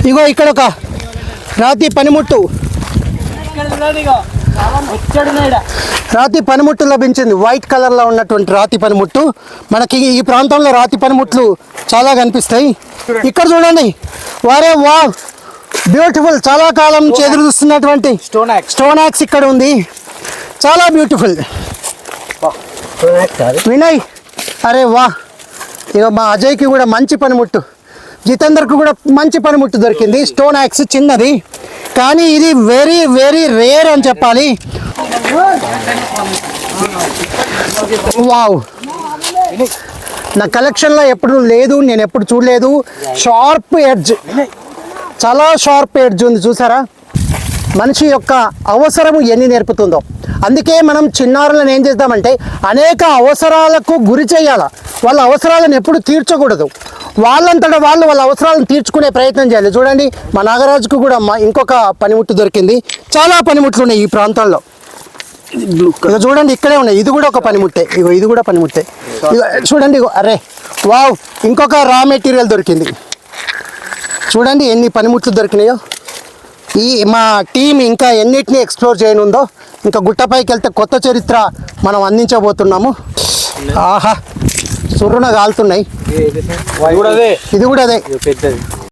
ఇగో ఇక్కడ ఒక రాతి పనిముట్టు, రాతి పనిముట్టు లభించింది. వైట్ కలర్లో ఉన్నటువంటి రాతి పనిముట్టు. మనకి ఈ ప్రాంతంలో రాతి పనిముట్లు చాలా కనిపిస్తాయి. ఇక్కడ చూడండి, వారే వా బ్యూటిఫుల్, చాలా కాలం ఎదురు చూస్తున్నటువంటి స్టోన్ యాక్స్ ఇక్కడ ఉంది. చాలా బ్యూటిఫుల్. వినయ్, అరే వా. ఇక మా అజయ్కి కూడా మంచి పనిముట్టు, జితేందర్కి కూడా మంచి పనిముట్టు దొరికింది. స్టోన్ యాక్స్ చిన్నది, కానీ ఇది వెరీ వెరీ రేర్ అని చెప్పాలి. వావ్, నా కలెక్షన్లో ఎప్పుడు లేదు, నేను ఎప్పుడు చూడలేదు. షార్ప్ ఎడ్జ్, చాలా షార్ప్ ఎడ్జ్ ఉంది చూసారా. మనిషి యొక్క అవసరము ఎన్ని నేర్పుతుందో. అందుకే మనం చిన్నారులను ఏం చేద్దామంటే అనేక అవసరాలకు గురి చేయాలి. వాళ్ళ అవసరాలను ఎప్పుడు తీర్చకూడదు. వాళ్ళంతటా వాళ్ళు వాళ్ళ అవసరాలను తీర్చుకునే ప్రయత్నం చేయాలి. చూడండి, మా నాగరాజుకు కూడా ఇంకొక పనిముట్టు దొరికింది. చాలా పనిముట్లు ఉన్నాయి ఈ ప్రాంతంలో. ఇక చూడండి, ఇక్కడే ఉన్నాయి. ఇది కూడా ఒక పనిముట్టే. ఇగో ఇది కూడా పనిముట్టే. ఇగో చూడండి, ఇగో అరే వావ్, ఇంకొక రా మెటీరియల్ దొరికింది. చూడండి ఎన్ని పనిముట్లు దొరికినాయో. ఈ మా టీం ఇంకా ఎన్నిటిని ఎక్స్ప్లోర్ చేయనుందో. ఇంకా గుట్టపైకి వెళ్తే కొత్త చరిత్ర మనం అందించబోతున్నాము. ఆహా, సుర్రున కాలుతున్నాయి. ఇది కూడా అదే.